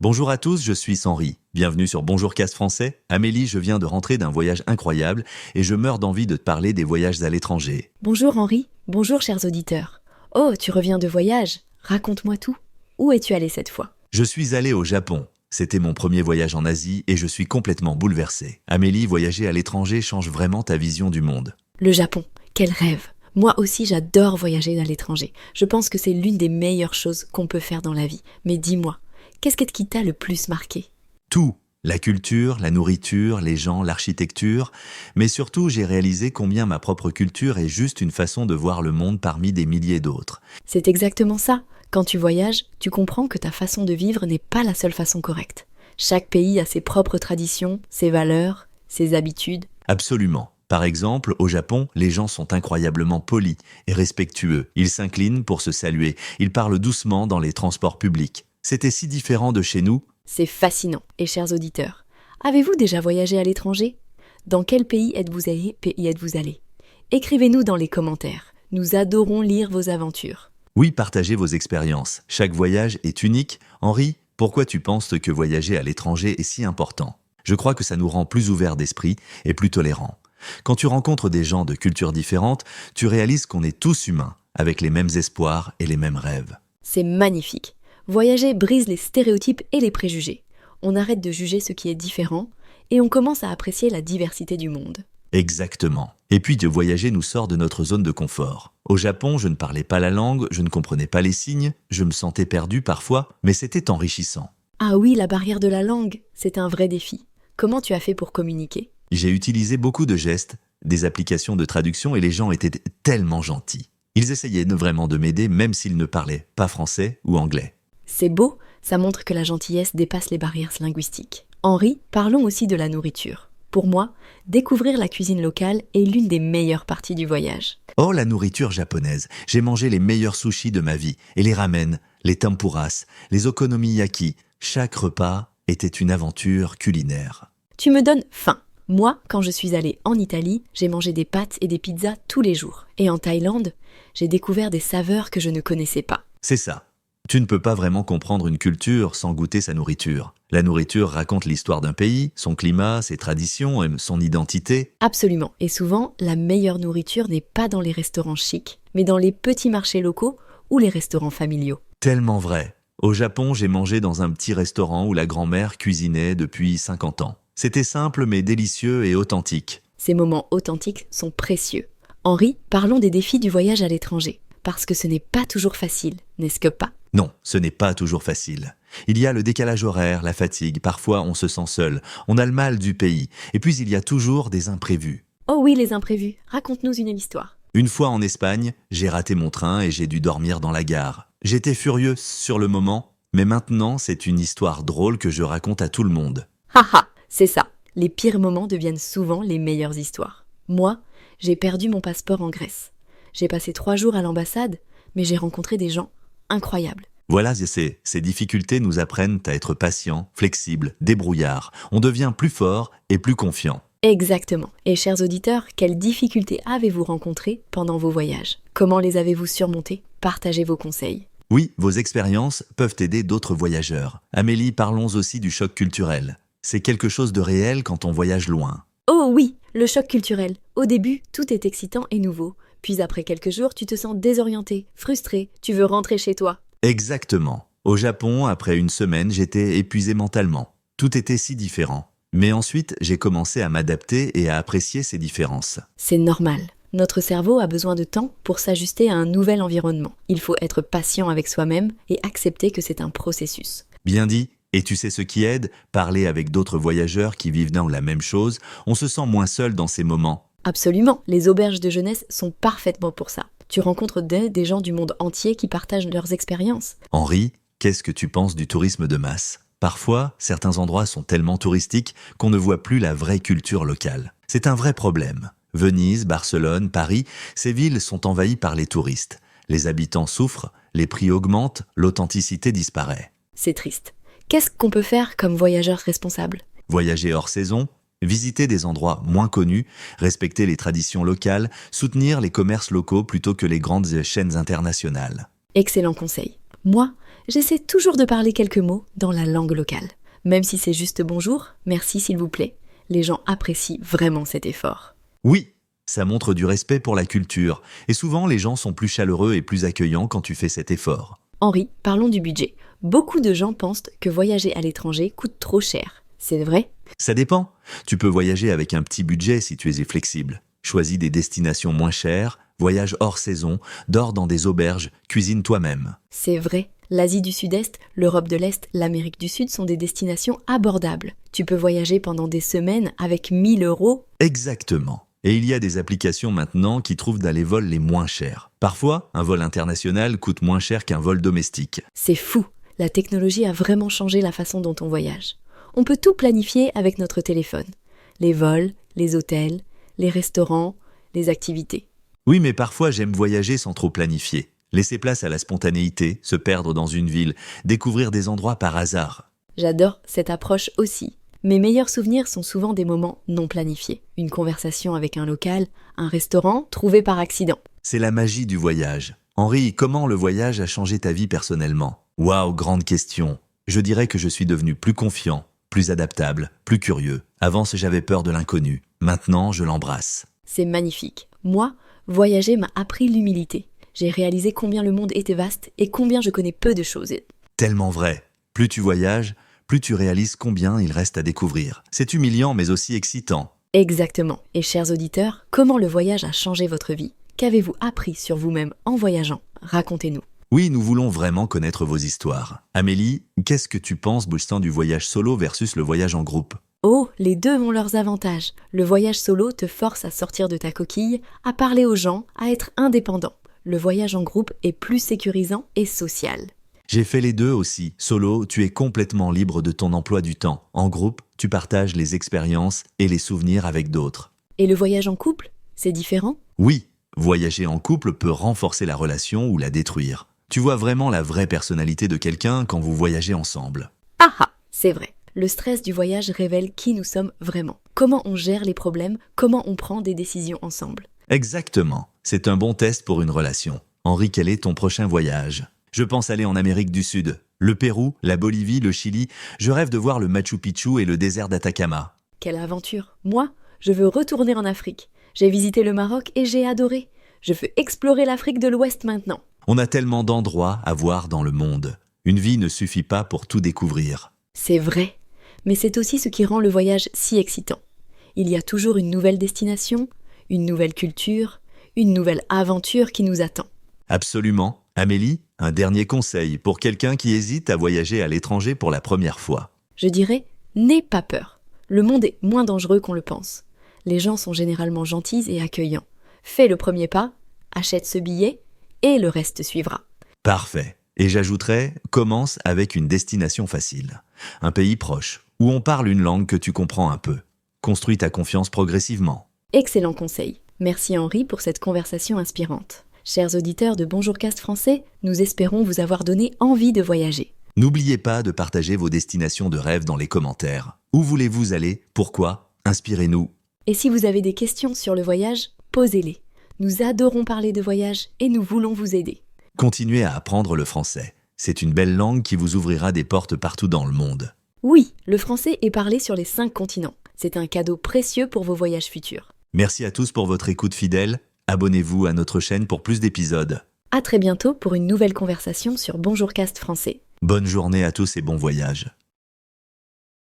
Bonjour à tous, je suis Henri. Bienvenue sur Bonjour Casse Français. Amélie, je viens de rentrer d'un voyage incroyable et je meurs d'envie de te parler des voyages à l'étranger. Bonjour Henri, bonjour chers auditeurs. Oh, tu reviens de voyage, raconte-moi tout. Où es-tu allé cette fois? Je suis allé au Japon. C'était mon premier voyage en Asie et je suis complètement bouleversé. Amélie, voyager à l'étranger change vraiment ta vision du monde. Le Japon, quel rêve. Moi aussi j'adore voyager à l'étranger. Je pense que c'est l'une des meilleures choses qu'on peut faire dans la vie. Mais dis-moi, qu'est-ce qui t'a le plus marqué? Tout. La culture, la nourriture, les gens, l'architecture. Mais surtout, j'ai réalisé combien ma propre culture est juste une façon de voir le monde parmi des milliers d'autres. C'est exactement ça. Quand tu voyages, tu comprends que ta façon de vivre n'est pas la seule façon correcte. Chaque pays a ses propres traditions, ses valeurs, ses habitudes. Absolument. Par exemple, au Japon, les gens sont incroyablement polis et respectueux. Ils s'inclinent pour se saluer. Ils parlent doucement dans les transports publics. C'était si différent de chez nous. C'est fascinant. Et chers auditeurs, avez-vous déjà voyagé à l'étranger? Dans quel pays êtes-vous allé? Écrivez-nous dans les commentaires. Nous adorons lire vos aventures. Oui, partagez vos expériences. Chaque voyage est unique. Henri, pourquoi tu penses que voyager à l'étranger est si important? Je crois que ça nous rend plus ouverts d'esprit et plus tolérants. Quand tu rencontres des gens de cultures différentes, tu réalises qu'on est tous humains, avec les mêmes espoirs et les mêmes rêves. C'est magnifique. Voyager brise les stéréotypes et les préjugés. On arrête de juger ce qui est différent et on commence à apprécier la diversité du monde. Exactement. Et puis de voyager nous sort de notre zone de confort. Au Japon, je ne parlais pas la langue, je ne comprenais pas les signes, je me sentais perdu parfois, mais c'était enrichissant. Ah oui, la barrière de la langue, c'est un vrai défi. Comment tu as fait pour communiquer? J'ai utilisé beaucoup de gestes, des applications de traduction et les gens étaient tellement gentils. Ils essayaient vraiment de m'aider même s'ils ne parlaient pas français ou anglais. C'est beau, ça montre que la gentillesse dépasse les barrières linguistiques. Henri, parlons aussi de la nourriture. Pour moi, découvrir la cuisine locale est l'une des meilleures parties du voyage. Oh, la nourriture japonaise. J'ai mangé les meilleurs sushis de ma vie. Et les ramen, les tempuras, les okonomiyaki. Chaque repas était une aventure culinaire. Tu me donnes faim. Moi, quand je suis allée en Italie, j'ai mangé des pâtes et des pizzas tous les jours. Et en Thaïlande, j'ai découvert des saveurs que je ne connaissais pas. C'est ça. Tu ne peux pas vraiment comprendre une culture sans goûter sa nourriture. La nourriture raconte l'histoire d'un pays, son climat, ses traditions et son identité. Absolument. Et souvent, la meilleure nourriture n'est pas dans les restaurants chics, mais dans les petits marchés locaux ou les restaurants familiaux. Tellement vrai. Au Japon, j'ai mangé dans un petit restaurant où la grand-mère cuisinait depuis 50 ans. C'était simple mais délicieux et authentique. Ces moments authentiques sont précieux. Henri, parlons des défis du voyage à l'étranger. Parce que ce n'est pas toujours facile, n'est-ce que pas? Non, ce n'est pas toujours facile. Il y a le décalage horaire, la fatigue, parfois on se sent seul, on a le mal du pays, et puis il y a toujours des imprévus. Oh oui, les imprévus. Raconte-nous une histoire. Une fois en Espagne, j'ai raté mon train et j'ai dû dormir dans la gare. J'étais furieux sur le moment, mais maintenant c'est une histoire drôle que je raconte à tout le monde. Haha, c'est ça. Les pires moments deviennent souvent les meilleures histoires. Moi, j'ai perdu mon passeport en Grèce. J'ai passé 3 jours à l'ambassade, mais j'ai rencontré des gens incroyables. Voilà, ces difficultés nous apprennent à être patients, flexibles, débrouillards. On devient plus fort et plus confiant. Exactement. Et chers auditeurs, quelles difficultés avez-vous rencontrées pendant vos voyages? Comment les avez-vous surmontées? Partagez vos conseils. Oui, vos expériences peuvent aider d'autres voyageurs. Amélie, parlons aussi du choc culturel. C'est quelque chose de réel quand on voyage loin. Oh oui, le choc culturel. Au début, tout est excitant et nouveau. Puis après quelques jours, tu te sens désorienté, frustré, tu veux rentrer chez toi. Exactement. Au Japon, après une semaine, j'étais épuisé mentalement. Tout était si différent. Mais ensuite, j'ai commencé à m'adapter et à apprécier ces différences. C'est normal. Notre cerveau a besoin de temps pour s'ajuster à un nouvel environnement. Il faut être patient avec soi-même et accepter que c'est un processus. Bien dit. Et tu sais ce qui aide? Parler avec d'autres voyageurs qui vivent dans la même chose. On se sent moins seul dans ces moments. Absolument, les auberges de jeunesse sont parfaitement pour ça. Tu rencontres des gens du monde entier qui partagent leurs expériences. Henri, qu'est-ce que tu penses du tourisme de masse? Parfois, certains endroits sont tellement touristiques qu'on ne voit plus la vraie culture locale. C'est un vrai problème. Venise, Barcelone, Paris, ces villes sont envahies par les touristes. Les habitants souffrent, les prix augmentent, l'authenticité disparaît. C'est triste. Qu'est-ce qu'on peut faire comme voyageur responsable? Voyager hors saison, visiter des endroits moins connus, respecter les traditions locales, soutenir les commerces locaux plutôt que les grandes chaînes internationales. Excellent conseil. Moi, J'essaie toujours de parler quelques mots dans la langue locale. Même si c'est juste bonjour, merci s'il vous plaît. Les gens apprécient vraiment cet effort. Oui, ça montre du respect pour la culture. Et souvent, les gens sont plus chaleureux et plus accueillants quand tu fais cet effort. Henri, parlons du budget. Beaucoup de gens pensent que voyager à l'étranger coûte trop cher. C'est vrai ? Ça dépend. Tu peux voyager avec un petit budget si tu es flexible. Choisis des destinations moins chères, voyage hors saison, dors dans des auberges, cuisine toi-même. C'est vrai. L'Asie du Sud-Est, l'Europe de l'Est, l'Amérique du Sud sont des destinations abordables. Tu peux voyager pendant des semaines avec 1 000 €. Exactement. Et il y a des applications maintenant qui trouvent dans les vols les moins chers. Parfois, un vol international coûte moins cher qu'un vol domestique. C'est fou. La technologie a vraiment changé la façon dont on voyage. On peut tout planifier avec notre téléphone. Les vols, les hôtels, les restaurants, les activités. Oui, mais parfois j'aime voyager sans trop planifier. Laisser place à la spontanéité, se perdre dans une ville, découvrir des endroits par hasard. J'adore cette approche aussi. Mes meilleurs souvenirs sont souvent des moments non planifiés. Une conversation avec un local, un restaurant trouvé par accident. C'est la magie du voyage. Henri, comment le voyage a changé ta vie personnellement ? Waouh, grande question. Je dirais que je suis devenu plus confiant, plus adaptable, plus curieux. Avant, j'avais peur de l'inconnu. Maintenant, je l'embrasse. C'est magnifique. Moi, voyager m'a appris l'humilité. J'ai réalisé combien le monde était vaste et combien je connais peu de choses. Tellement vrai. Plus tu voyages, plus tu réalises combien il reste à découvrir. C'est humiliant mais aussi excitant. Exactement. Et chers auditeurs, comment le voyage a changé votre vie ? Qu'avez-vous appris sur vous-même en voyageant ? Racontez-nous. Oui, nous voulons vraiment connaître vos histoires. Amélie, qu'est-ce que tu penses, Boustan, du voyage solo versus le voyage en groupe ? Oh, les deux ont leurs avantages. Le voyage solo te force à sortir de ta coquille, à parler aux gens, à être indépendant. Le voyage en groupe est plus sécurisant et social. J'ai fait les deux aussi. Solo, tu es complètement libre de ton emploi du temps. En groupe, tu partages les expériences et les souvenirs avec d'autres. Et le voyage en couple, c'est différent ? Oui, voyager en couple peut renforcer la relation ou la détruire. Tu vois vraiment la vraie personnalité de quelqu'un quand vous voyagez ensemble. Ah ah, c'est vrai. Le stress du voyage révèle qui nous sommes vraiment. Comment on gère les problèmes, comment on prend des décisions ensemble. Exactement. C'est un bon test pour une relation. Henri, quel est ton prochain voyage ? Je pense aller en Amérique du Sud. Le Pérou, la Bolivie, le Chili. Je rêve de voir le Machu Picchu et le désert d'Atacama. Quelle aventure ! Moi, je veux retourner en Afrique. J'ai visité le Maroc et j'ai adoré. Je veux explorer l'Afrique de l'Ouest maintenant. On a tellement d'endroits à voir dans le monde. Une vie ne suffit pas pour tout découvrir. C'est vrai. Mais c'est aussi ce qui rend le voyage si excitant. Il y a toujours une nouvelle destination, une nouvelle culture, une nouvelle aventure qui nous attend. Absolument. Amélie, un dernier conseil pour quelqu'un qui hésite à voyager à l'étranger pour la première fois. Je dirais, n'aie pas peur. Le monde est moins dangereux qu'on le pense. Les gens sont généralement gentils et accueillants. Fais le premier pas, achète ce billet et le reste suivra. Parfait. Et j'ajouterais, commence avec une destination facile. Un pays proche, où on parle une langue que tu comprends un peu. Construis ta confiance progressivement. Excellent conseil. Merci Henri pour cette conversation inspirante. Chers auditeurs de Bonjour Cast Français, nous espérons vous avoir donné envie de voyager. N'oubliez pas de partager vos destinations de rêve dans les commentaires. Où voulez-vous aller ? Pourquoi ? Inspirez-nous. Et si vous avez des questions sur le voyage, posez-les. Nous adorons parler de voyage et nous voulons vous aider. Continuez à apprendre le français. C'est une belle langue qui vous ouvrira des portes partout dans le monde. Oui, le français est parlé sur les 5 continents. C'est un cadeau précieux pour vos voyages futurs. Merci à tous pour votre écoute fidèle. Abonnez-vous à notre chaîne pour plus d'épisodes. À très bientôt pour une nouvelle conversation sur Bonjour Cast Français. Bonne journée à tous et bon voyage.